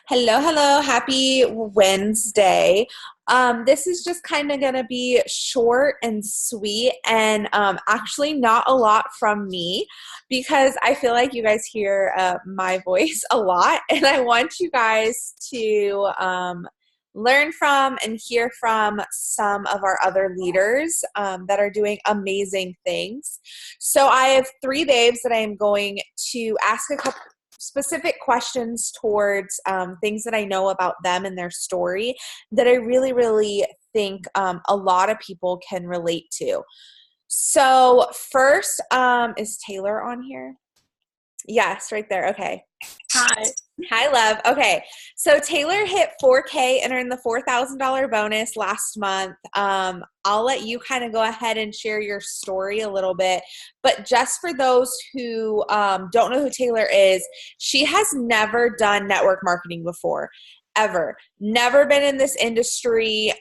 Hello, hello. Happy Wednesday. This is just kind of going to be short and sweet and actually not a lot from me because I feel like you guys hear my voice a lot and I want you guys to learn from and hear from some of our other leaders that are doing amazing things. So I have three babes that I am going to ask a couple specific questions towards things that I know about them and their story that I really, really think a lot of people can relate to. So, first, is Taylor on here? Yes, right there. Okay. Hi. Hi, love. Okay. So Taylor hit 4K and earned the $4,000 bonus last month. I'll let you kind of go ahead and share your story a little bit. But just for those who don't know who Taylor is, she has never done network marketing before, ever. Never been in this industry.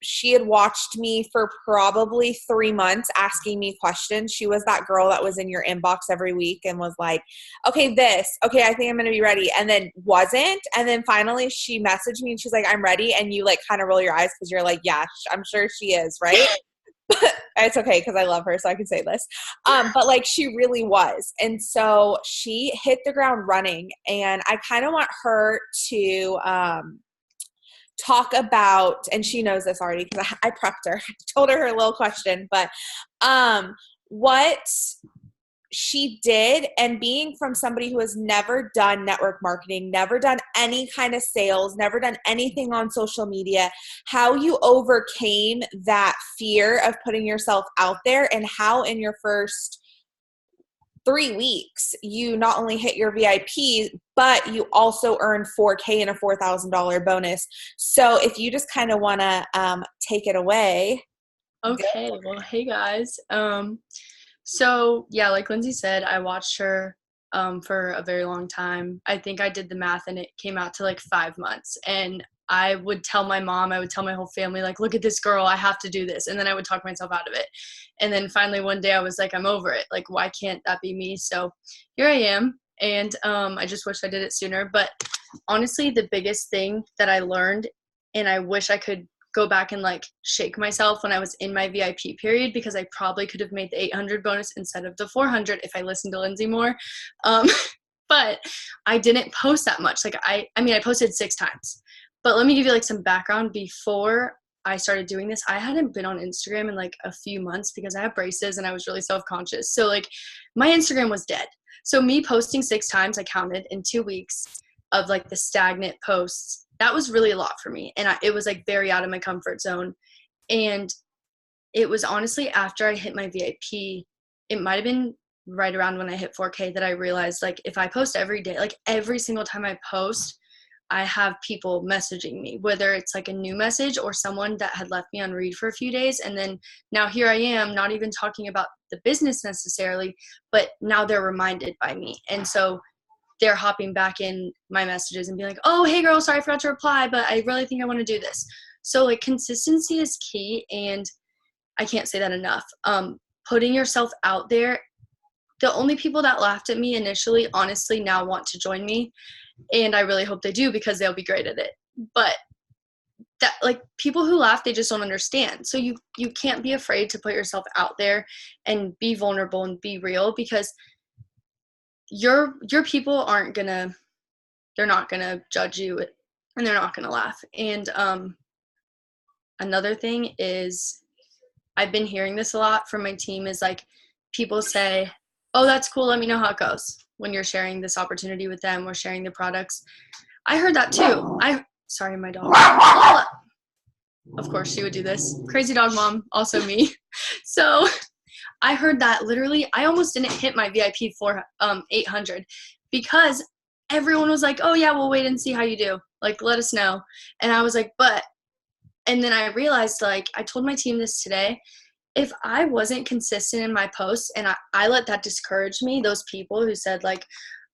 She had watched me for probably 3 months asking me questions. She was that girl that was in your inbox every week and was like, okay, okay, I think I'm going to be ready. And then wasn't. And then finally she messaged me and she's like, I'm ready. And you like kind of roll your eyes because you're like, yeah, I'm sure she is, right? It's okay because I love her, so I can say this. But like she really was. And so she hit the ground running. And I kind of want her to talk about, and she knows this already because I prepped her, I told her little question, but what she did, and being from somebody who has never done network marketing, never done any kind of sales, never done anything on social media, how you overcame that fear of putting yourself out there, and how in your first 3 weeks you not only hit your VIP, but you also earned 4K and a $4,000 bonus. So if you just kind of want to take it away. Okay. Well, hey guys. So yeah, like Lindsay said, I watched her for a very long time. I think I did the math and it came out to like 5 months. And I would tell my mom, I would tell my whole family, like, look at this girl, I have to do this. And then I would talk myself out of it. And then finally one day I was like, I'm over it. Like, why can't that be me? So here I am. And I just wish I did it sooner. But honestly, the biggest thing that I learned, and I wish I could go back and like shake myself when I was in my VIP period, because I probably could have made the 800 bonus instead of the 400 if I listened to Lindsay more. Um, but I didn't post that much. Like I mean, I posted 6 times. But let me give you like some background. Before I started doing this, I hadn't been on Instagram in like a few months because I have braces and I was really self-conscious. So like my Instagram was dead. So me posting 6 times, I counted in 2 weeks of like the stagnant posts, that was really a lot for me. And it was like very out of my comfort zone. And it was honestly after I hit my VIP, it might have been right around when I hit 4K that I realized, like, if I post every day, like every single time I post, I have people messaging me, whether it's like a new message or someone that had left me on read for a few days. And then now here I am, not even talking about the business necessarily, but now they're reminded by me. And so they're hopping back in my messages and being like, oh, hey girl, sorry I forgot to reply, but I really think I want to do this. So like consistency is key. And I can't say that enough. Putting yourself out there. The only people that laughed at me initially, honestly, now want to join me. And I really hope they do because they'll be great at it. But that, like, people who laugh, they just don't understand. So you can't be afraid to put yourself out there and be vulnerable and be real, because your people aren't gonna, they're not gonna judge you, and they're not gonna laugh. And another thing is, I've been hearing this a lot from my team, is like, people say, oh, that's cool, let me know how it goes, when you're sharing this opportunity with them or sharing the products. I heard that too. Sorry, my dog. Of course she would do this. Crazy dog mom, also me. So I heard that literally I almost didn't hit my VIP for 800 because everyone was like, oh yeah, we'll wait and see how you do. Like, let us know. And I was like, but, and then I realized, like, I told my team this today, if I wasn't consistent in my posts and I let that discourage me, those people who said like,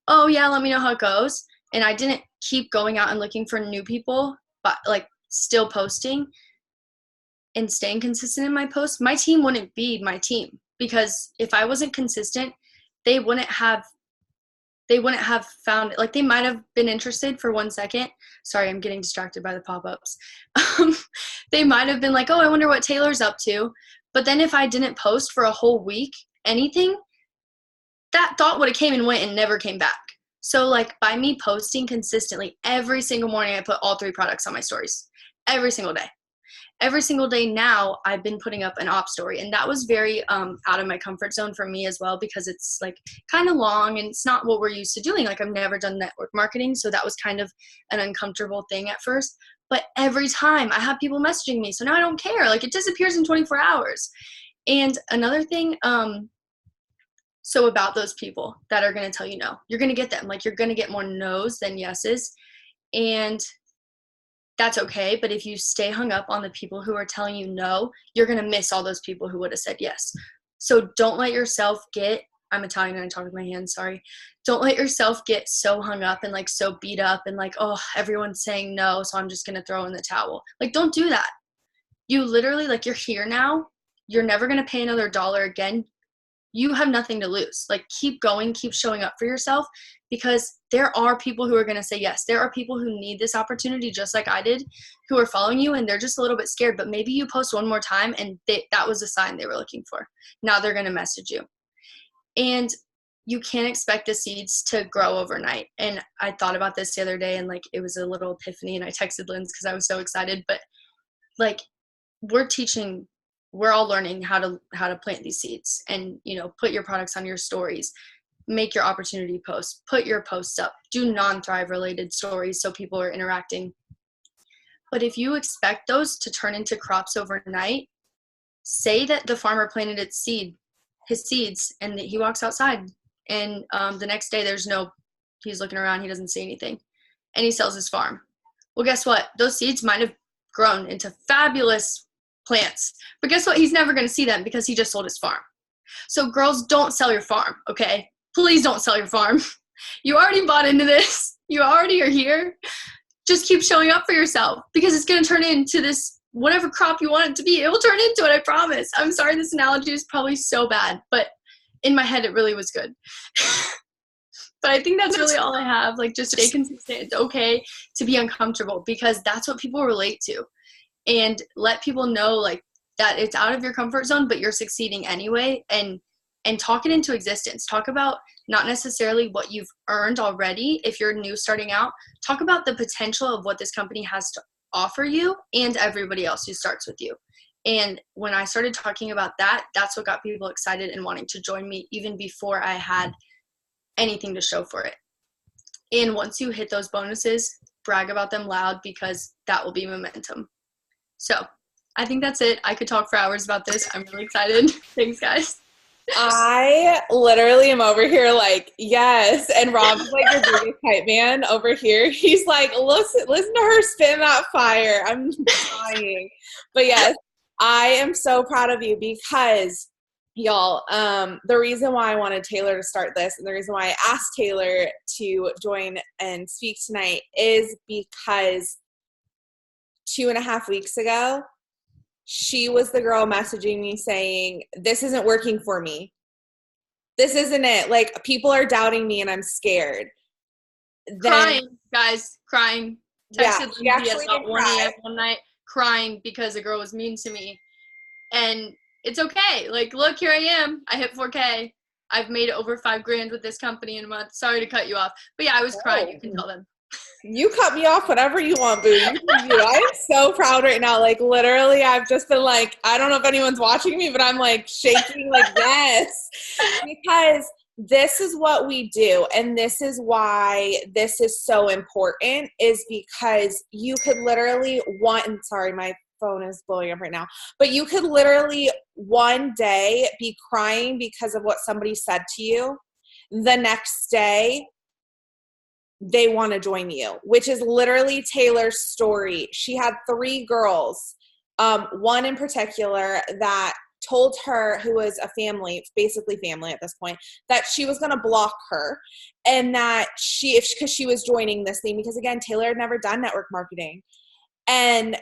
oh yeah, let me know how it goes, and I didn't keep going out and looking for new people, but like still posting and staying consistent in my posts, my team wouldn't be my team. Because if I wasn't consistent, they wouldn't have they wouldn't have found it. Like, they might have been interested for 1 second. Sorry, I'm getting distracted by the pop-ups. They might have been like, oh, I wonder what Taylor's up to. But then if I didn't post for a whole week, anything, that thought would have came and went and never came back. So, like, by me posting consistently every single morning, I put all 3 products on my stories every single day. Every single day now, I've been putting up an op story, and that was very out of my comfort zone for me as well, because it's like kind of long and it's not what we're used to doing. Like, I've never done network marketing, so that was kind of an uncomfortable thing at first. But every time I have people messaging me, so now I don't care. Like, it disappears in 24 hours. And another thing, so about those people that are going to tell you no, you're going to get them. Like, you're going to get more no's than yeses. And that's okay. But if you stay hung up on the people who are telling you no, you're going to miss all those people who would have said yes. So don't let yourself get, I'm Italian and I talk with my hands, sorry. Don't let yourself get so hung up and like so beat up and like, oh, everyone's saying no, so I'm just going to throw in the towel. Like, don't do that. You literally, like, you're here now. You're never going to pay another dollar again. You have nothing to lose. Like, keep going, keep showing up for yourself, because there are people who are going to say yes. There are people who need this opportunity just like I did, who are following you, and they're just a little bit scared, but maybe you post one more time and that was a sign they were looking for. Now they're going to message you. And you can't expect the seeds to grow overnight. And I thought about this the other day, and like, it was a little epiphany, and I texted Linz because I was so excited. But like, we're all learning how to plant these seeds, and, you know, put your products on your stories, make your opportunity posts, put your posts up, do non-Thrive related stories so people are interacting. But if you expect those to turn into crops overnight, say that the farmer planted his seeds, and that he walks outside, and the next day he's looking around, he doesn't see anything, and he sells his farm. Well, guess what? Those seeds might have grown into fabulous plants, but guess what? He's never going to see them because he just sold his farm. So girls, don't sell your farm, okay? Please don't sell your farm. You already bought into this. You already are here. Just keep showing up for yourself, because it's going to turn into this, whatever crop you want it to be. It will turn into it, I promise. I'm sorry this analogy is probably so bad, but in my head it really was good. But I think that's really all I have. Like, just stay consistent. It's okay to be uncomfortable, because that's what people relate to. And let people know, like, that it's out of your comfort zone, but you're succeeding anyway. And talk it into existence. Talk about not necessarily what you've earned already. If you're new starting out, talk about the potential of what this company has to offer you and everybody else who starts with you. And when I started talking about that, that's what got people excited and wanting to join me, even before I had anything to show for it. And once you hit those bonuses, brag about them loud, because that will be momentum. So I think that's it. I could talk for hours about this. I'm really excited. Thanks, guys. I literally am over here like, yes. And Rob's like the biggest hype man over here. He's like, listen to her spin that fire. I'm dying. But yes, I am so proud of you, because y'all, the reason why I wanted Taylor to start this, and the reason why I asked Taylor to join and speak tonight, is because 2.5 weeks ago, she was the girl messaging me saying, this isn't working for me. This isn't it. Like, people are doubting me and I'm scared. Crying, guys, crying. Texted Yeah, Lindsay at about 1 a.m. one night, crying because a girl was mean to me. And it's okay. Like, look, here I am. I hit 4K. I've made over $5,000 with this company in a month. Sorry to cut you off. But yeah, I was crying. You can tell them. You cut me off whenever you want, boo. You can do. I am so proud right now. Like, literally, I've just been like, I don't know if anyone's watching me, but I'm like shaking like, yes. Because this is what we do. And this is why this is so important, is because you could literally sorry, my phone is blowing up right now, but you could literally one day be crying because of what somebody said to you. The next day, they want to join you, which is literally Taylor's story. She had 3 girls, one in particular that told her, who was a family, basically family at this point, that she was going to block her, and that because she was joining this thing, because again, Taylor had never done network marketing. And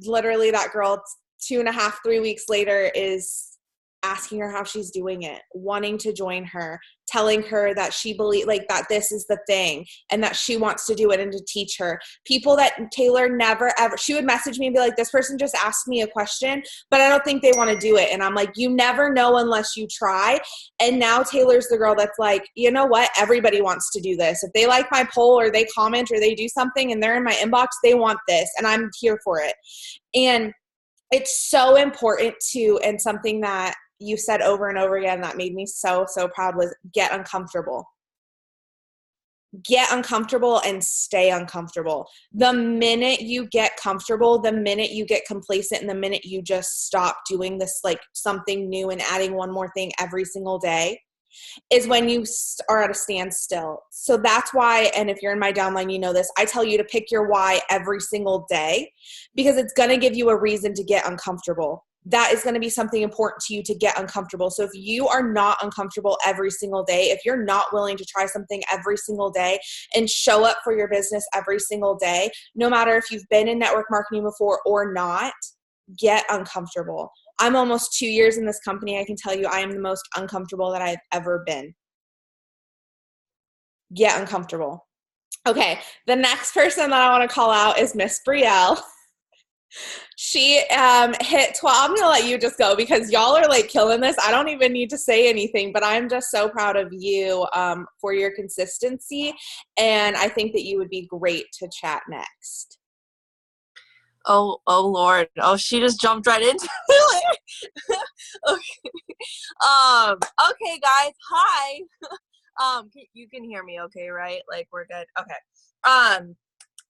literally that girl 2.5, 3 weeks later is asking her how she's doing it, wanting to join her, telling her that she like that this is the thing and that she wants to do it and to teach her. People that Taylor never ever, she would message me and be like, this person just asked me a question, but I don't think they want to do it. And I'm like, you never know unless you try. And now Taylor's the girl that's like, you know what? Everybody wants to do this. If they like my poll or they comment or they do something and they're in my inbox, they want this and I'm here for it. And it's so important to, and something that you said over and over again that made me so, so proud was get uncomfortable. Get uncomfortable and stay uncomfortable. The minute you get comfortable, the minute you get complacent, and the minute you just stop doing this, like something new and adding one more thing every single day, is when you are at a standstill. So that's why, and if you're in my downline, you know this, I tell you to pick your why every single day because it's going to give you a reason to get uncomfortable. That is going to be something important to you to get uncomfortable. So if you are not uncomfortable every single day, if you're not willing to try something every single day and show up for your business every single day, no matter if you've been in network marketing before or not, get uncomfortable. I'm almost 2 years in this company. I can tell you I am the most uncomfortable that I've ever been. Get uncomfortable. Okay, the next person that I want to call out is Miss Brielle. She hit 12. I'm going to let you just go because y'all are like killing this. I don't even need to say anything, but I'm just so proud of you for your consistency. And I think that you would be great to chat next. Oh Lord. Oh, she just jumped right into it. Okay. Okay, guys. Hi. You can hear me okay, right? Like we're good. Okay.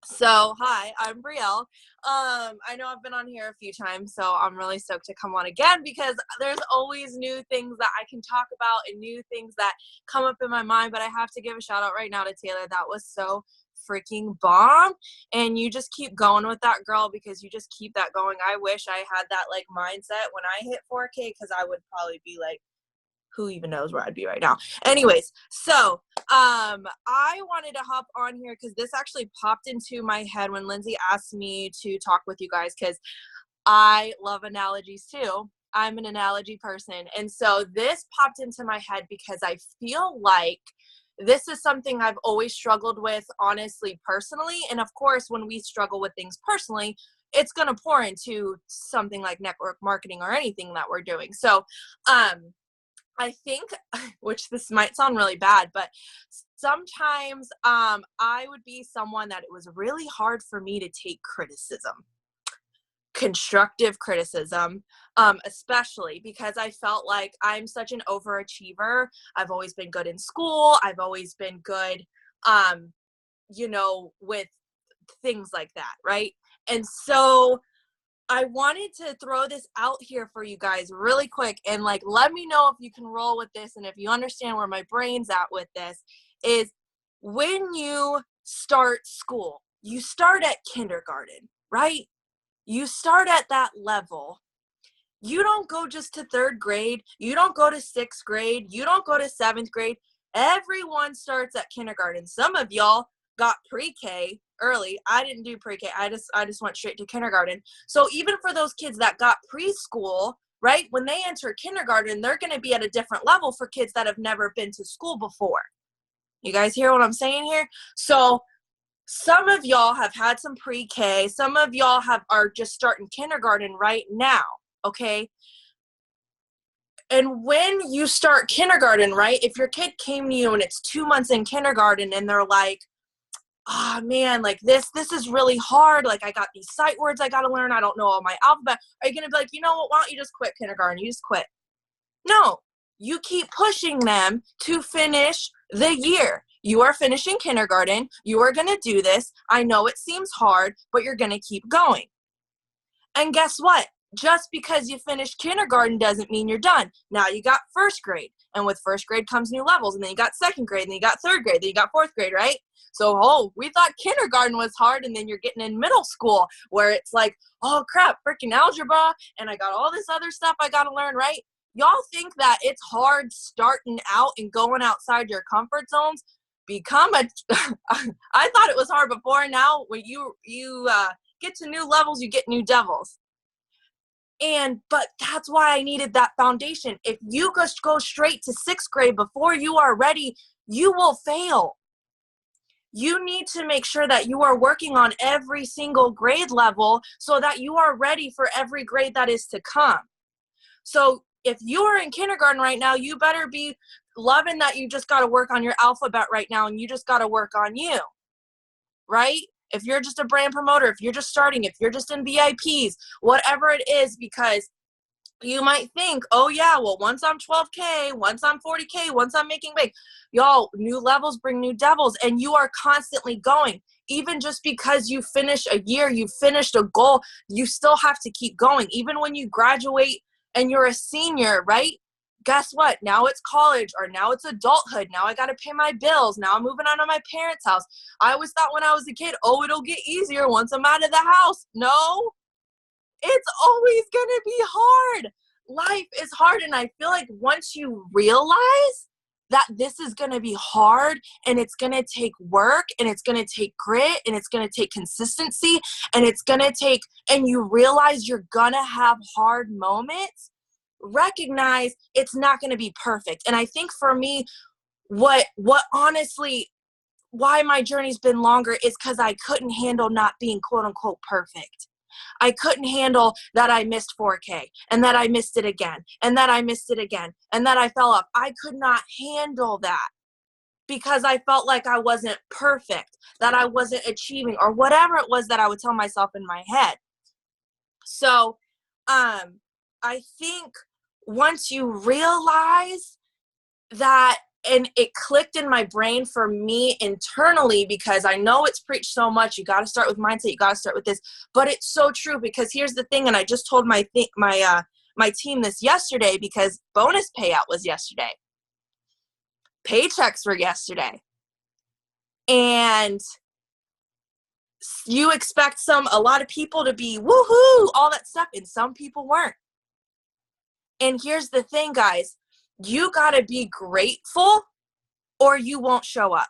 So hi, I'm Brielle. I know I've been on here a few times, so I'm really stoked to come on again because there's always new things that I can talk about and new things that come up in my mind, but I have to give a shout out right now to Taylor. That was so freaking bomb, and you just keep going with that, girl, because you just keep that going. I wish I had that like mindset when I hit 4K because I would probably be like, who even knows where I'd be right now. Anyways, so I wanted to hop on here because this actually popped into my head when Lindsay asked me to talk with you guys because I love analogies too. I'm an analogy person. And so this popped into my head because I feel like this is something I've always struggled with, honestly, personally. And of course, when we struggle with things personally, it's going to pour into something like network marketing or anything that we're doing. So, I think, which this might sound really bad, but sometimes I would be someone that it was really hard for me to take criticism, constructive criticism, especially because I felt like I'm such an overachiever. I've always been good in school. I've always been good, with things like that, right? And so I wanted to throw this out here for you guys really quick and like let me know if you can roll with this and if you understand where my brain's at with this is when you start school, you start at kindergarten, right? You start at that level. You don't go just to third grade. You don't go to sixth grade. You don't go to seventh grade. Everyone starts at kindergarten. Some of y'all got pre-K early. I didn't do pre-K. I just went straight to kindergarten. So even for those kids that got preschool, right, when they enter kindergarten, they're going to be at a different level for kids that have never been to school before. You guys hear what I'm saying here? So some of y'all have had some pre-K. Some of y'all are just starting kindergarten right now, okay? And when you start kindergarten, right, if your kid came to you and it's 2 months in kindergarten and they're like, oh man, like this is really hard. Like I got these sight words I got to learn. I don't know all my alphabet. Are you going to be like, you know what, why don't you just quit kindergarten? You just quit. No, you keep pushing them to finish the year. You are finishing kindergarten. You are going to do this. I know it seems hard, but you're going to keep going. And guess what? Just because you finished kindergarten doesn't mean you're done. Now you got first grade, and with first grade comes new levels, and then you got second grade, and then you got third grade, then you got fourth grade, right? So, we thought kindergarten was hard, and then you're getting in middle school where it's like, oh crap, freaking algebra, and I got all this other stuff I got to learn, right? Y'all think that it's hard starting out and going outside your comfort zones? I thought it was hard before. Now when you get to new levels, you get new devils. But that's why I needed that foundation. If you just go straight to 6th grade before you are ready, you will fail. You need to make sure that you are working on every single grade level so that you are ready for every grade that is to come. So if you are in kindergarten right now, you better be loving that you just got to work on your alphabet right now, and you just got to work on you, right? If you're just a brand promoter, if you're just starting, if you're just in VIPs, whatever it is, because you might think, oh yeah, well, once I'm 12K, once I'm 40K, once I'm making big, y'all, new levels bring new devils, and you are constantly going. Even just because you finish a year, you finished a goal, you still have to keep going. Even when you graduate and you're a senior, right? Guess what? Now it's college, or now it's adulthood. Now I got to pay my bills. Now I'm moving out of my parents' house. I always thought when I was a kid, oh, it'll get easier once I'm out of the house. No, it's always going to be hard. Life is hard. And I feel like once you realize that this is going to be hard, and it's going to take work, and it's going to take grit, and it's going to take consistency, and it's going to take, and you realize you're going to have hard moments, recognize it's not going to be perfect. And I think for me, what honestly, why my journey's been longer is because I couldn't handle not being quote unquote perfect. I couldn't handle that I missed 4K, and that I missed it again, and that I missed it again, and that I fell off. I could not handle that because I felt like I wasn't perfect, that I wasn't achieving, or whatever it was that I would tell myself in my head. So I think once you realize that, and it clicked in my brain for me internally, because I know it's preached so much, you got to start with mindset, you got to start with this, but it's so true. Because here's the thing, and I just told my team this yesterday, because bonus payout was yesterday, paychecks were yesterday, and you expect a lot of people to be woohoo, all that stuff, and some people weren't. And here's the thing, guys, you got to be grateful or you won't show up.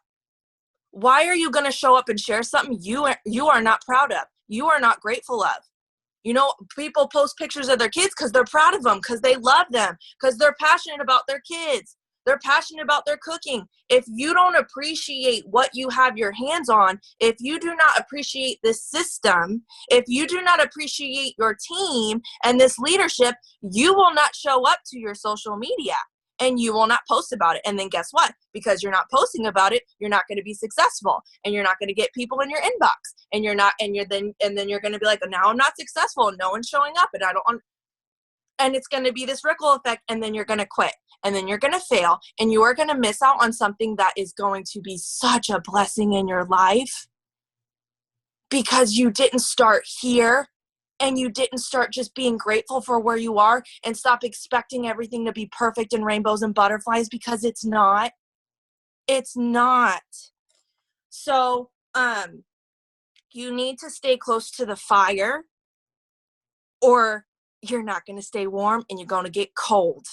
Why are you going to show up and share something you are not proud of, you are not grateful of? You know, people post pictures of their kids because they're proud of them, because they love them, because they're passionate about their kids. They're passionate about their cooking. If you don't appreciate what you have your hands on, if you do not appreciate this system, if you do not appreciate your team and this leadership, you will not show up to your social media, and you will not post about it. And then guess what? Because you're not posting about it, you're not going to be successful, and you're not going to get people in your inbox, and then you're going to be like, now I'm not successful, no one's showing up, and it's going to be this ripple effect, and then you're going to quit, and then you're going to fail, and you are going to miss out on something that is going to be such a blessing in your life, because you didn't start here, and you didn't start just being grateful for where you are, and stop expecting everything to be perfect and rainbows and butterflies, because it's not. It's not. So, you need to stay close to the fire, or you're not going to stay warm, and you're going to get cold.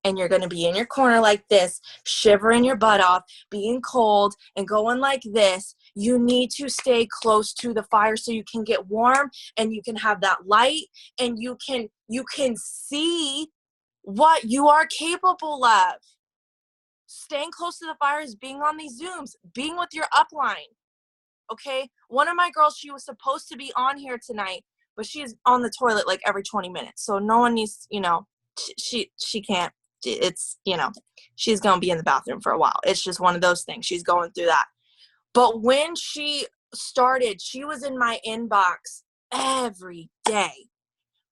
And you're going to be in your corner like this, shivering your butt off, being cold, and going like this. You need to stay close to the fire so you can get warm, and you can have that light, and you can see what you are capable of. Staying close to the fire is being on these Zooms, being with your upline. Okay? One of my girls, she was supposed to be on here tonight, but she's on the toilet like every 20 minutes. So no one needs, she can't. It's, she's going to be in the bathroom for a while. It's just one of those things. She's going through that. But when she started, she was in my inbox every day.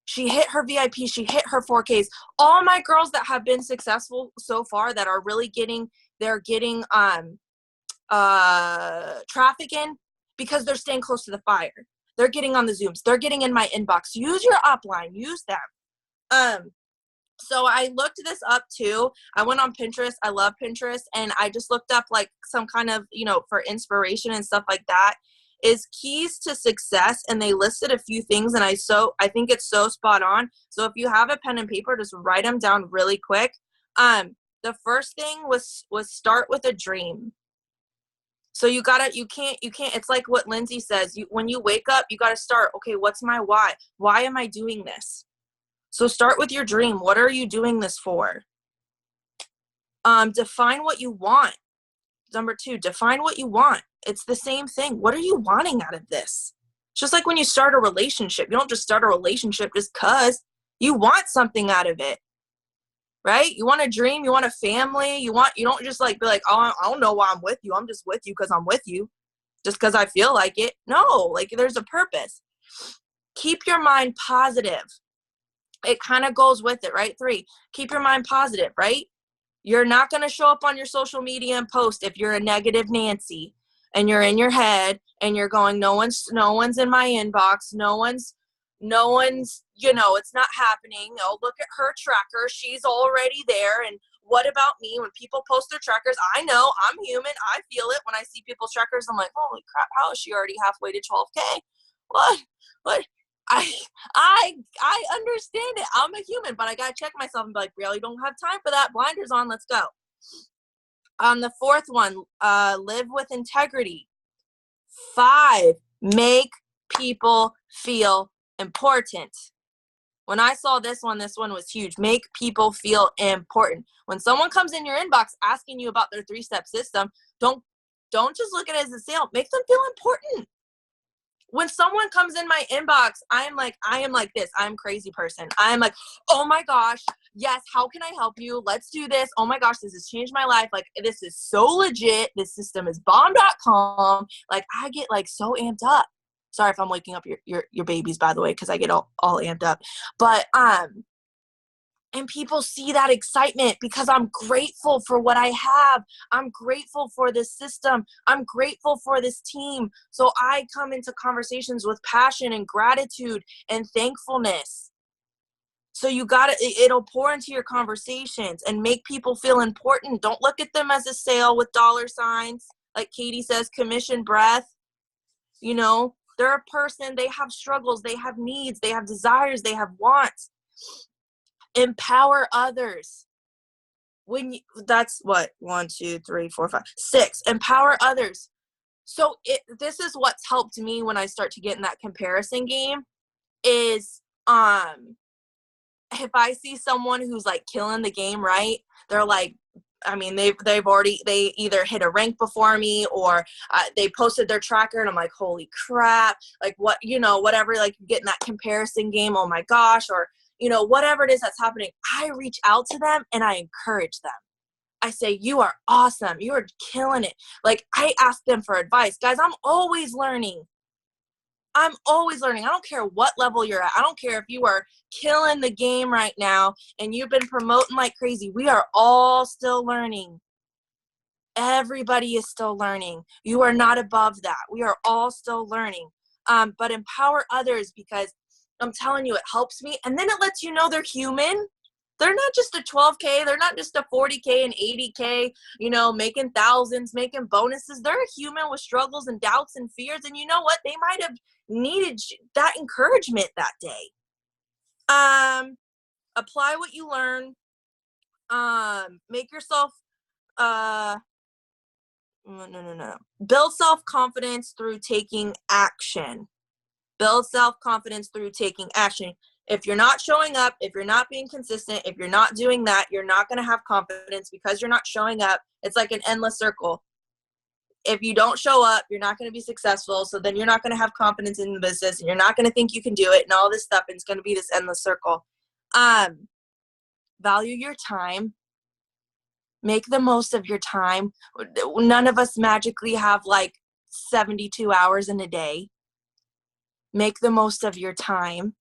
She hit her VIP. She hit her 4Ks. All my girls that have been successful so far, that are really getting traffic in, because they're staying close to the fire. They're getting on the Zooms. They're getting in my inbox. Use your upline. Use them. So I looked this up too. I went on Pinterest. I love Pinterest. And I just looked up like some kind of, for inspiration and stuff like that, is keys to success. And they listed a few things, and I think it's so spot on. So if you have a pen and paper, just write them down really quick. The first thing was start with a dream. So you can't, it's like what Lindsay says, when you wake up, you got to start, okay, what's my why? Why am I doing this? So start with your dream. What are you doing this for? Define what you want. Number 2, define what you want. It's the same thing. What are you wanting out of this? Just like when you start a relationship, you don't just start a relationship just because you want something out of it, right? You want a dream, you want a family, you don't just like be like, oh, I don't know why I'm with you. I'm just with you because I'm with you, just because I feel like it. No, like there's a purpose. Keep your mind positive. It kind of goes with it, right? 3, keep your mind positive, right? You're not going to show up on your social media and post if you're a negative Nancy and you're in your head and you're going, no one's in my inbox. No one's, it's not happening. Oh, look at her tracker. She's already there. And what about me? When people post their trackers, I know I'm human. I feel it when I see people's trackers. I'm like, holy crap, how is she already halfway to 12K? What? I understand it. I'm a human, but I gotta check myself and be like, really don't have time for that. Blinders on, let's go. The 4th one, live with integrity. 5, make people feel important. When I saw this one was huge. Make people feel important. When someone comes in your inbox asking you about their 3-step system, don't just look at it as a sale. Make them feel important. When someone comes in my inbox, I am like this. I'm a crazy person. I'm like, oh my gosh, yes, how can I help you? Let's do this. Oh my gosh, this has changed my life. Like, this is so legit. This system is bomb.com. Like, I get like so amped up. Sorry if I'm waking up your babies, by the way, because I get all amped up. But and people see that excitement because I'm grateful for what I have. I'm grateful for this system. I'm grateful for this team. So I come into conversations with passion and gratitude and thankfulness. So it'll pour into your conversations and make people feel important. Don't look at them as a sale with dollar signs. Like Katie says, commission breath. They're a person. They have struggles. They have needs. They have desires. They have wants. Empower others. That's what 1, 2, 3, 4, 5, 6. Empower others. So this is what's helped me when I start to get in that comparison game is if I see someone who's like killing the game, right? They're like, I mean, they either hit a rank before me or they posted their tracker and I'm like, holy crap, like what, whatever, like you get in that comparison game. Oh my gosh. Or, whatever it is that's happening, I reach out to them and I encourage them. I say, you are awesome. You are killing it. Like I ask them for advice. Guys, I'm always learning. I don't care what level you're at. I don't care if you are killing the game right now and you've been promoting like crazy. We are all still learning. Everybody is still learning. You are not above that. We are all still learning. But empower others because I'm telling you, it helps me. And then it lets you know they're human. They're not just a 12K. They're not just a 40K and 80K, making thousands, making bonuses. They're a human with struggles and doubts and fears. And you know what? They might have needed that encouragement that day. Apply what you learn. Make yourself, no. Build self-confidence through taking action. Build self-confidence through taking action. If you're not showing up, if you're not being consistent, if you're not doing that, you're not going to have confidence because you're not showing up. It's like an endless circle. If you don't show up, you're not going to be successful. So then you're not going to have confidence in the business and you're not going to think you can do it and all this stuff. And it's going to be this endless circle. Value your time. Make the most of your time. None of us magically have like 72 hours in a day. Make the most of your time.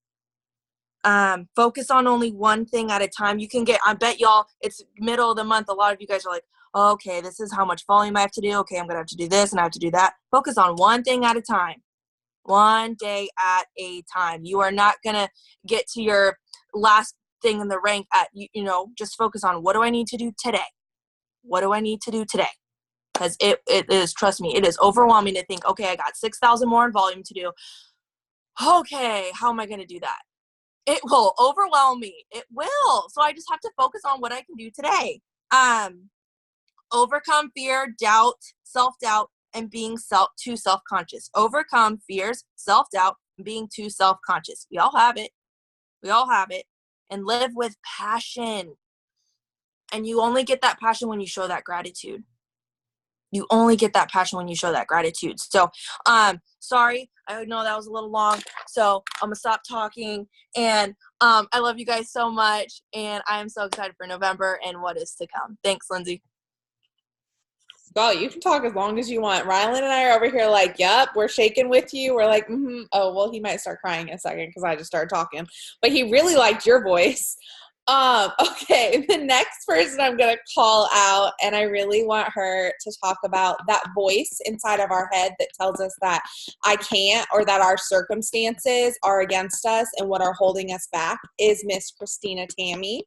Focus on only one thing at a time. I bet y'all, it's middle of the month. A lot of you guys are like, oh, okay, this is how much volume I have to do. Okay, I'm going to have to do this and I have to do that. Focus on one thing at a time. One day at a time. You are not going to get to your last thing in the rank just focus on what do I need to do today? What do I need to do today? Because it is, trust me, it is overwhelming to think, okay, I got 6,000 more in volume to do. Okay, how am I going to do that? It will overwhelm me. It will. So I just have to focus on what I can do today. Overcome fear, doubt, self-doubt, and being too self-conscious. Overcome fears, self-doubt, and being too self-conscious. We all have it. and live with passion. And you only get that passion when you show that gratitude. You only get that passion when you show that gratitude. So, sorry, I know that was a little long. So I'm gonna stop talking. And I love you guys so much. And I am so excited for November and what is to come. Thanks, Lindsay. Oh, you can talk as long as you want. Rylan and I are over here like, yep, we're shaking with you. We're like, oh, well, he might start crying in a second because I just started talking. But he really liked your voice. Okay, the next person I'm going to call out, and I really want her to talk about that voice inside of our head that tells us that I can't, or that our circumstances are against us and what are holding us back, is Miss Christina Tammy.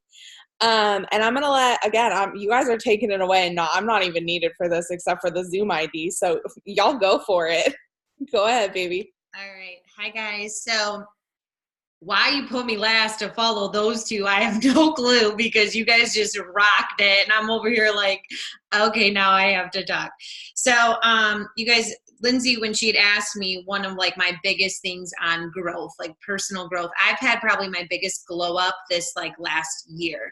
And I'm going to let, again, you guys are taking it away, and no, I'm not even needed for this except for the Zoom ID. So y'all go for it. Go ahead, baby. All right. Hi, guys. So why you put me last to follow those two, I have no clue, because you guys just rocked it. And I'm over here like, okay, now I have to talk. So you guys, Lindsay, when she had asked me one of like my biggest things on growth, like personal growth, I've had probably my biggest glow up this like last year.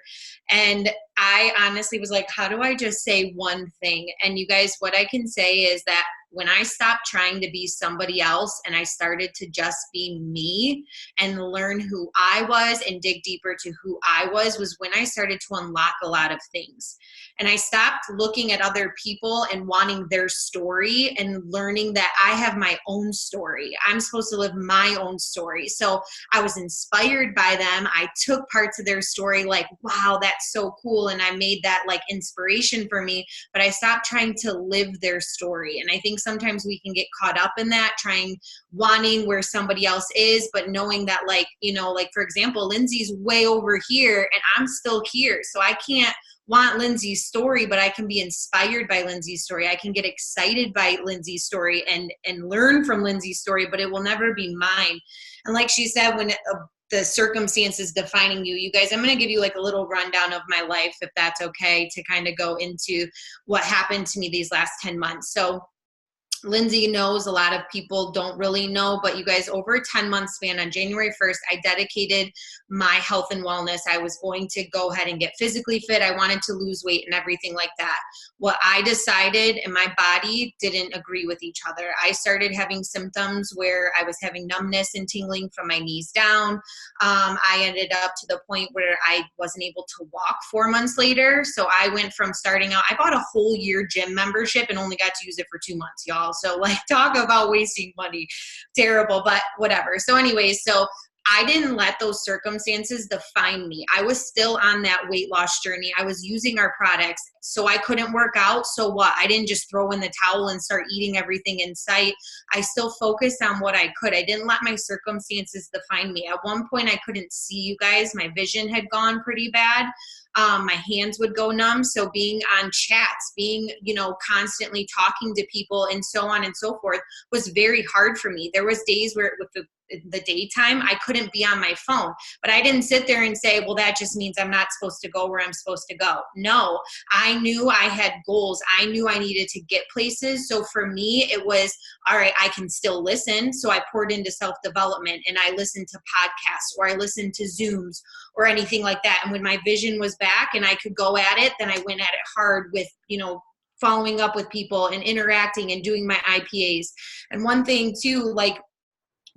And I honestly was like, how do I just say one thing? And you guys, what I can say is that when I stopped trying to be somebody else and I started to just be me and learn who I was and dig deeper to who I was when I started to unlock a lot of things. And I stopped looking at other people and wanting their story and learning that I have my own story. I'm supposed to live my own story. So I was inspired by them. I took parts of their story like, wow, that's so cool. And I made that like inspiration for me, but I stopped trying to live their story. And I think sometimes we can get caught up in that, wanting where somebody else is, but knowing that like, you know, like for example, Lindsay's way over here and I'm still here. So I can't want Lindsay's story, but I can be inspired by Lindsay's story. I can get excited by Lindsay's story and learn from Lindsay's story, but it will never be mine. And like she said, when the circumstances defining you guys, I'm going to give you like a little rundown of my life, if that's okay, to kind of go into what happened to me these last 10 months. So Lindsay knows, a lot of people don't really know, but you guys, over a 10-month span, on January 1st, I dedicated my health and wellness. I was going to go ahead and get physically fit. I wanted to lose weight and everything like that. What I decided and my body didn't agree with each other. I started having symptoms where I was having numbness and tingling from my knees down. I ended up to the point where I wasn't able to walk 4 months later. So I went from starting out, I bought a whole year gym membership and only got to use it for 2 months, y'all. So like, talk about wasting money. Terrible, but whatever. So anyways, so I didn't let those circumstances define me. I was still on that weight loss journey. I was using our products, so I couldn't work out. So what? I didn't just throw in the towel and start eating everything in sight. I still focused on what I could. I didn't let my circumstances define me. At one point, I couldn't see, you guys. My vision had gone pretty bad. My hands would go numb. So being on chats, being, constantly talking to people and so on and so forth was very hard for me. There was days where with the daytime, I couldn't be on my phone, but I didn't sit there and say, well, that just means I'm not supposed to go where I'm supposed to go. No, I knew I had goals. I knew I needed to get places. So for me, it was, all right, I can still listen. So I poured into self-development and I listened to podcasts or I listened to Zooms or anything like that. And when my vision was back and I could go at it, then I went at it hard with, following up with people and interacting and doing my IPAs. And one thing too, like,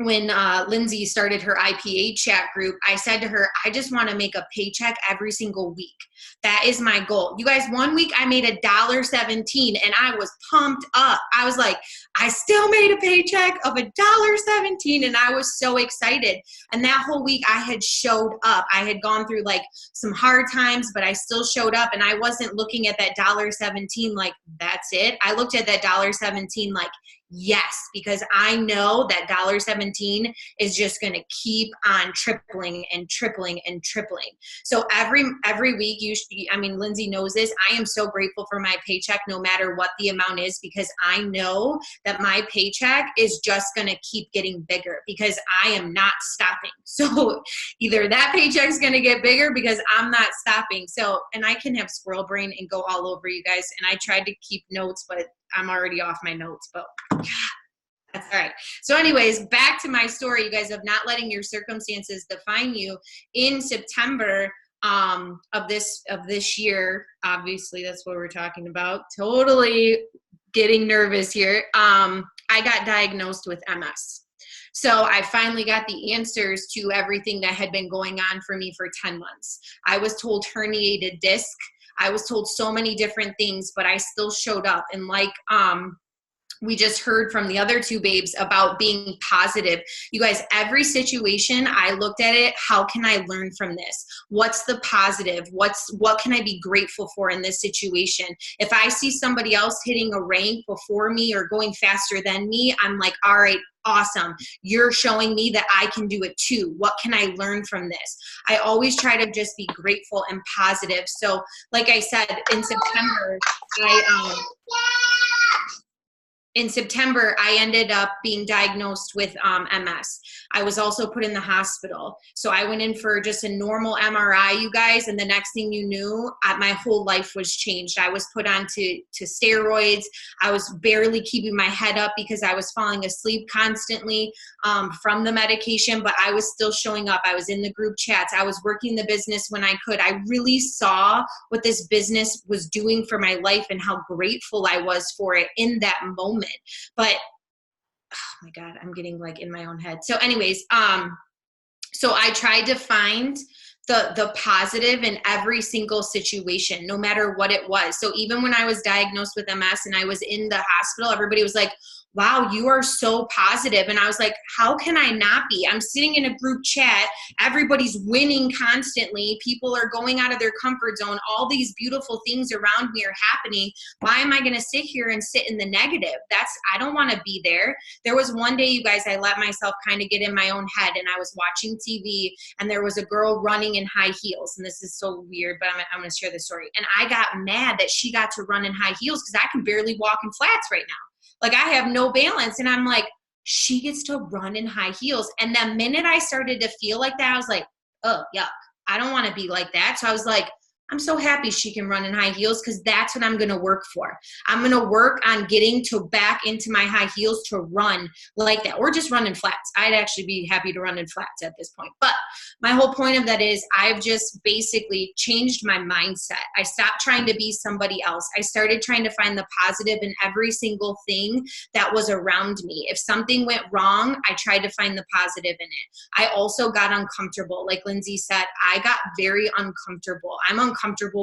when Lindsay started her IPA chat group, I said to her, I just want to make a paycheck every single week. That is my goal. You guys, 1 week I made $1.17 and I was pumped up. I was like, I still made a paycheck of $1.17 and I was so excited. And that whole week I had showed up. I had gone through like some hard times, but I still showed up and I wasn't looking at that $1.17 like, that's it. I looked at that $1.17 like, yes, because I know that $1.17 is just going to keep on tripling and tripling and tripling. So every week, Lindsay knows this. I am so grateful for my paycheck, no matter what the amount is, because I know that my paycheck is just going to keep getting bigger because I am not stopping. So either that paycheck is going to get bigger because I'm not stopping. So, and I can have squirrel brain and go all over you guys. And I tried to keep notes, but I'm already off my notes, but That's all right. So anyways, back to my story, you guys, of not letting your circumstances define you. In September of this year, obviously that's what we're talking about. Totally getting nervous here. I got diagnosed with MS. So I finally got the answers to everything that had been going on for me for 10 months. I was told herniated disc. I was told so many different things, but I still showed up. And like, we just heard from the other two babes about being positive. You guys, every situation, I looked at it, how can I learn from this? What's the positive? What can I be grateful for in this situation? If I see somebody else hitting a rank before me or going faster than me, I'm like, all right, awesome. You're showing me that I can do it too. What can I learn from this? I always try to just be grateful and positive. So like I said, in September, I ended up being diagnosed with MS. I was also put in the hospital. So I went in for just a normal MRI, you guys, and the next thing you knew, my whole life was changed. I was put on to steroids. I was barely keeping my head up because I was falling asleep constantly from the medication, but I was still showing up. I was in the group chats. I was working the business when I could. I really saw what this business was doing for my life and how grateful I was for it in that moment. But oh my God, I'm getting like in my own head. So anyways, so I tried to find the positive in every single situation, no matter what it was. So even when I was diagnosed with MS and I was in the hospital, everybody was like, wow, you are so positive. And I was like, how can I not be? I'm sitting in a group chat. Everybody's winning constantly. People are going out of their comfort zone. All these beautiful things around me are happening. Why am I going to sit here and sit in the negative? I don't want to be there. There was one day, you guys, I let myself kind of get in my own head, and I was watching TV, and there was a girl running in high heels. And this is so weird, but I'm going to share this story. And I got mad that she got to run in high heels because I can barely walk in flats right now. Like, I have no balance. And I'm like, she gets to run in high heels. And the minute I started to feel like that, I was like, oh, yuck. I don't want to be like that. So I was like, I'm so happy she can run in high heels because that's what I'm going to work for. I'm going to work on getting back into my high heels to run like that, or just run in flats. I'd actually be happy to run in flats at this point. But my whole point of that is I've just basically changed my mindset. I stopped trying to be somebody else. I started trying to find the positive in every single thing that was around me. If something went wrong, I tried to find the positive in it. I also got uncomfortable. Like Lindsay said, I got very uncomfortable. I'm uncomfortable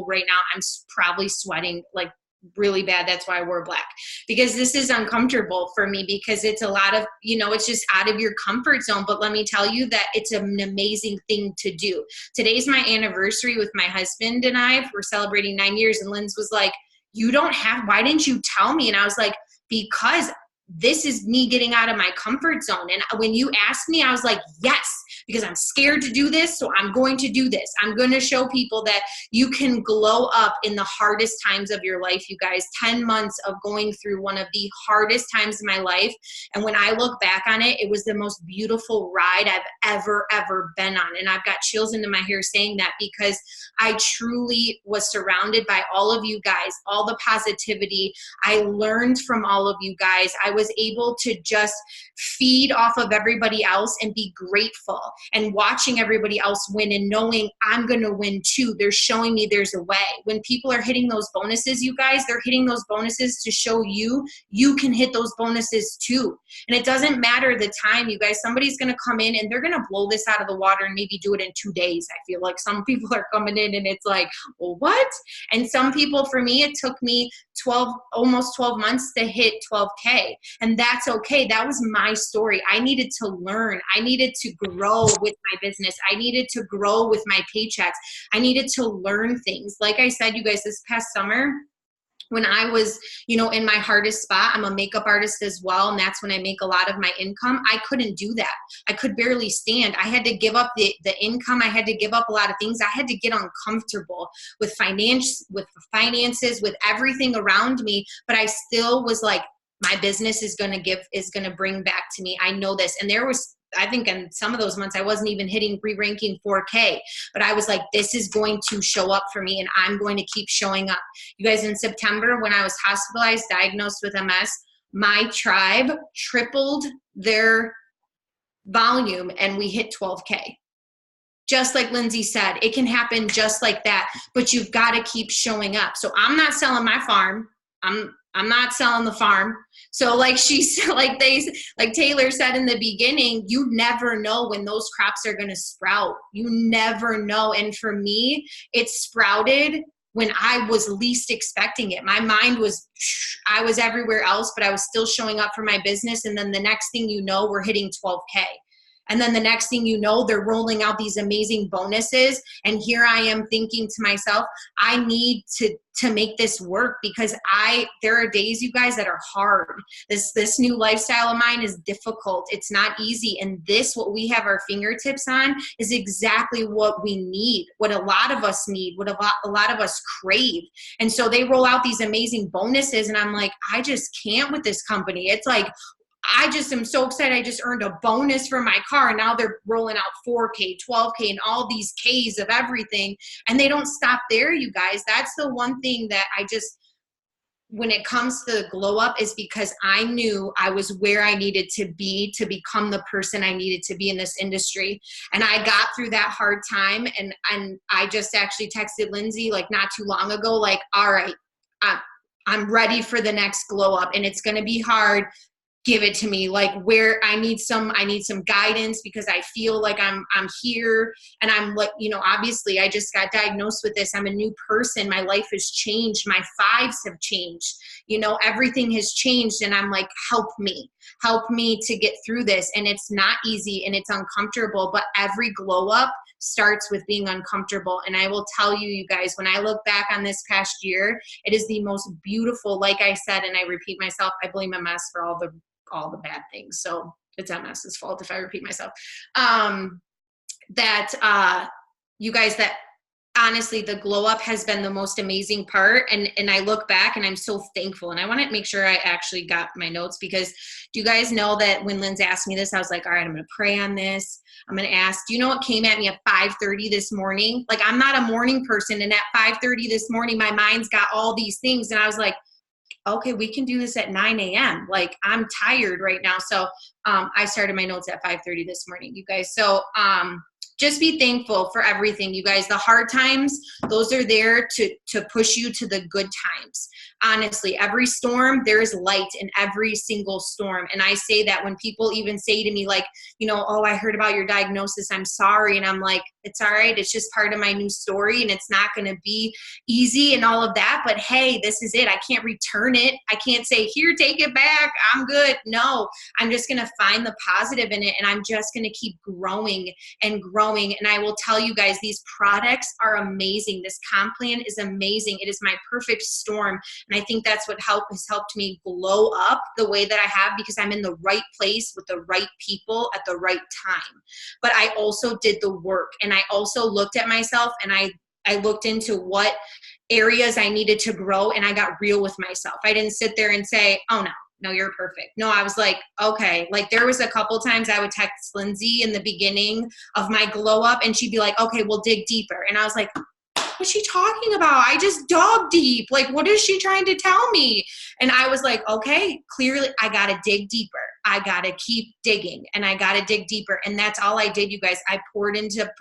right now. I'm probably sweating like really bad. That's why I wore black, because this is uncomfortable for me, because it's a lot of, it's just out of your comfort zone. But let me tell you that it's an amazing thing to do. Today's my anniversary with my husband and I. We're celebrating 9 years, and Linz was like, why didn't you tell me? And I was like, because this is me getting out of my comfort zone. And when you asked me, I was like, yes, because I'm scared to do this. So I'm going to do this. I'm going to show people that you can glow up in the hardest times of your life, you guys. 10 months of going through one of the hardest times of my life. And when I look back on it, it was the most beautiful ride I've ever been on. And I've got chills into my hair saying that, because I truly was surrounded by all of you guys, all the positivity. I learned from all of you guys. I was able to just feed off of everybody else and be grateful, and watching everybody else win and knowing I'm going to win too. They're showing me there's a way. When people are hitting those bonuses, you guys, they're hitting those bonuses to show you can hit those bonuses too. And it doesn't matter the time, you guys. Somebody's going to come in and they're going to blow this out of the water and maybe do it in 2 days. I feel like some people are coming in and it's like, well, what? And some people, for me, it took me almost 12 months to hit 12K. And that's okay. That was my story. I needed to learn. I needed to grow with my business. I needed to grow with my paychecks. I needed to learn things. Like I said, you guys, this past summer, when I was, in my hardest spot, I'm a makeup artist as well. And that's when I make a lot of my income. I couldn't do that. I could barely stand. I had to give up the income. I had to give up a lot of things. I had to get uncomfortable with finances, with everything around me. But I still was like, my business is going to bring back to me. I know this. And there was, I think in some of those months, I wasn't even hitting re-ranking 4K, but I was like, this is going to show up for me, and I'm going to keep showing up. You guys, in September, when I was hospitalized, diagnosed with MS, my tribe tripled their volume and we hit 12K. Just like Lindsay said, it can happen just like that, but you've got to keep showing up. So I'm not selling my farm. I'm not selling the farm. So like Taylor said in the beginning, you never know when those crops are going to sprout. You never know. And for me, it sprouted when I was least expecting it. My mind was, I was everywhere else, but I was still showing up for my business. And then the next thing you know, we're hitting 12K. And then the next thing you know, they're rolling out these amazing bonuses. And here I am thinking to myself, I need to make this work, because there are days, you guys, that are hard. This new lifestyle of mine is difficult. It's not easy. And what we have our fingertips on is exactly what we need, what a lot of us need, what a lot of us crave. And so they roll out these amazing bonuses. And I'm like, I just can't with this company. It's like, I just am so excited. I just earned a bonus for my car. And now they're rolling out 4K, 12K, and all these Ks of everything. And they don't stop there, you guys. That's the one thing that when it comes to glow up, is because I knew I was where I needed to be to become the person I needed to be in this industry. And I got through that hard time. And I just actually texted Lindsay like not too long ago, like, all right, I'm ready for the next glow up, and it's going to be hard. Give it to me. Like, where I need some guidance, because I feel like I'm here, and I'm like, obviously I just got diagnosed with this. I'm a new person. My life has changed. My fives have changed. Everything has changed. And I'm like, help me to get through this. And it's not easy and it's uncomfortable, but every glow up starts with being uncomfortable. And I will tell you, you guys, when I look back on this past year, it is the most beautiful, like I said, and I repeat myself, I blame MS for all the bad things. So it's MS's fault if I repeat myself. You guys, that honestly, the glow up has been the most amazing part. And I look back and I'm so thankful. And I want to make sure I actually got my notes, because do you guys know that when Lindsay asked me this, I was like, all right, I'm going to pray on this. I'm going to ask, do you know what came at me at 5:30 this morning? Like, I'm not a morning person. And at 5:30 this morning, my mind's got all these things. And I was like, okay, we can do this at 9 a.m. Like, I'm tired right now. So I started my notes at 5:30 this morning, you guys. So just be thankful for everything, you guys. The hard times, those are there to push you to the good times. Honestly, every storm, there is light in every single storm. And I say that when people even say to me, like, oh, I heard about your diagnosis, I'm sorry. And I'm like, it's all right. It's just part of my new story, and it's not going to be easy and all of that. But hey, this is it. I can't return it. I can't say, here, take it back, I'm good. No, I'm just going to find the positive in it, and I'm just going to keep growing and growing. And I will tell you guys, these products are amazing. This comp plan is amazing. It is my perfect storm. And I think that's what has helped me glow up the way that I have, because I'm in the right place with the right people at the right time. But I also did the work, and I also looked at myself, and I looked into what areas I needed to grow, and I got real with myself. I didn't sit there and say, oh no, you're perfect. No, I was like, okay. Like, there was a couple times I would text Lindsay in the beginning of my glow up, and she'd be like, okay, we'll dig deeper. And I was like, what's she talking about? I just dug deep. Like, what is she trying to tell me? And I was like, okay, clearly I got to dig deeper. I got to keep digging, and I got to dig deeper. And that's all I did, you guys. I poured into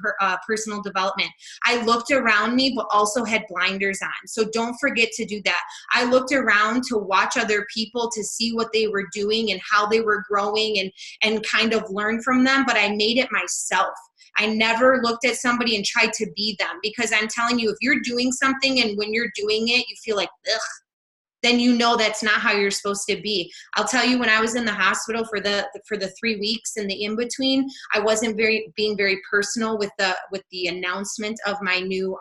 personal development. I looked around me, but also had blinders on. So don't forget to do that. I looked around to watch other people, to see what they were doing and how they were growing, and kind of learn from them. But I made it myself. I never looked at somebody and tried to be them, because I'm telling you, if you're doing something and when you're doing it, you feel like, ugh, then you know that's not how you're supposed to be. I'll tell you, when I was in the hospital for the 3 weeks in the in-between, I wasn't being very personal with the announcement of my new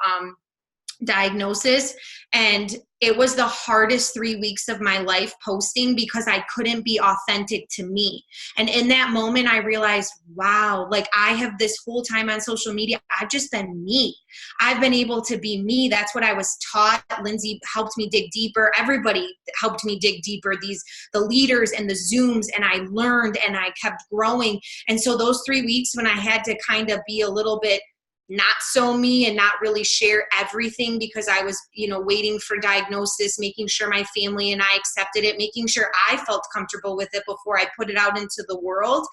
diagnosis. And it was the hardest 3 weeks of my life posting, because I couldn't be authentic to me. And in that moment, I realized, wow, like, I have this whole time on social media, I've just been me. I've been able to be me. That's what I was taught. Lindsay helped me dig deeper. Everybody helped me dig deeper. The leaders and the Zooms, and I learned, and I kept growing. And so those 3 weeks when I had to kind of be a little bit not so me and not really share everything because I was, waiting for diagnosis, making sure my family and I accepted it, making sure I felt comfortable with it before I put it out into the world.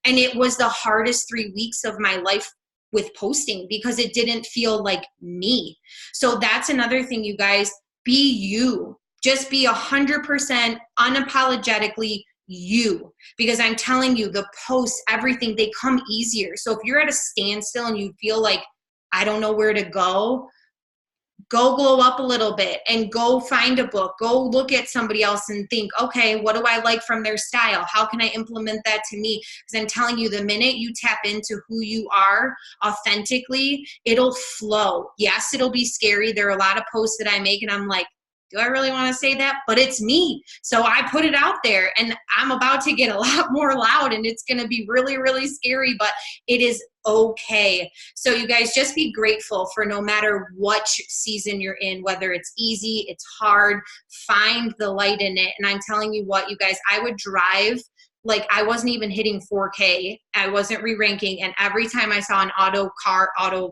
And it was the hardest 3 weeks of my life with posting because it didn't feel like me. So that's another thing, you guys, be you. Just be 100% unapologetically you, because I'm telling you, the posts, everything, they come easier. So if you're at a standstill and you feel like, I don't know where to go glow up a little bit and go find a book, go look at somebody else and think, okay, what do I like from their style? How can I implement that to me? Because I'm telling you, the minute you tap into who you are authentically, it'll flow. Yes, it'll be scary. There are a lot of posts that I make and I'm like, do I really want to say that? But it's me. So I put it out there and I'm about to get a lot more loud and it's going to be really, really scary, but it is okay. So you guys, just be grateful for no matter what season you're in, whether it's easy, it's hard, find the light in it. And I'm telling you what, you guys, I would drive like I wasn't even hitting 4K. I wasn't re-ranking. And every time I saw an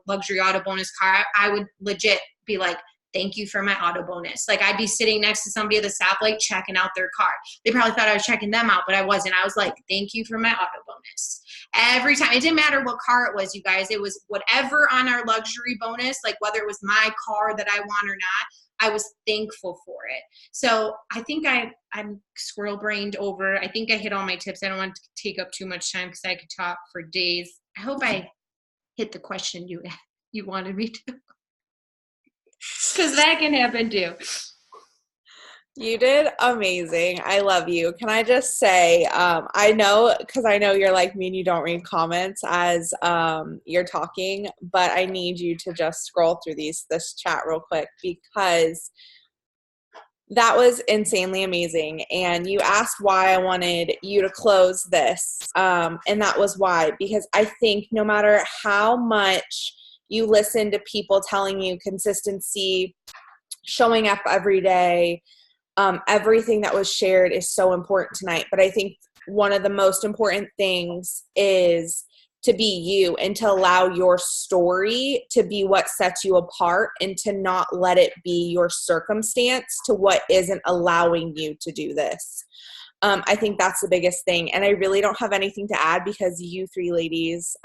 luxury auto bonus car, I would legit be like, thank you for my auto bonus. Like I'd be sitting next to somebody at the stoplight checking out their car. They probably thought I was checking them out, but I wasn't. I was like, thank you for my auto bonus. Every time. It didn't matter what car it was, you guys. It was whatever on our luxury bonus, like whether it was my car that I want or not, I was thankful for it. So I think I'm squirrel brained over. I think I hit all my tips. I don't want to take up too much time because I could talk for days. I hope I hit the question you wanted me to. Because that can happen too. You did amazing. I love you. Can I just say, I know you're like me and you don't read comments as you're talking, but I need you to just scroll through this chat real quick because that was insanely amazing. And you asked why I wanted you to close this. And that was why, because I think no matter how much you listen to people telling you consistency, showing up every day, everything that was shared is so important tonight. But I think one of the most important things is to be you and to allow your story to be what sets you apart and to not let it be your circumstance to what isn't allowing you to do this. I think that's the biggest thing. And I really don't have anything to add because you three ladies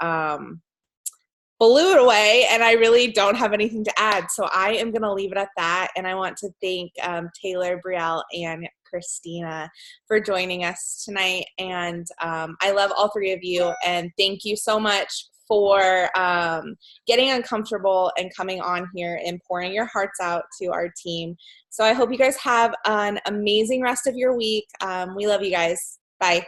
blew it away, and I really don't have anything to add. So I am going to leave it at that. And I want to thank Taylor, Brielle, and Christina for joining us tonight. And I love all three of you. And thank you so much for getting uncomfortable and coming on here and pouring your hearts out to our team. So I hope you guys have an amazing rest of your week. We love you guys. Bye.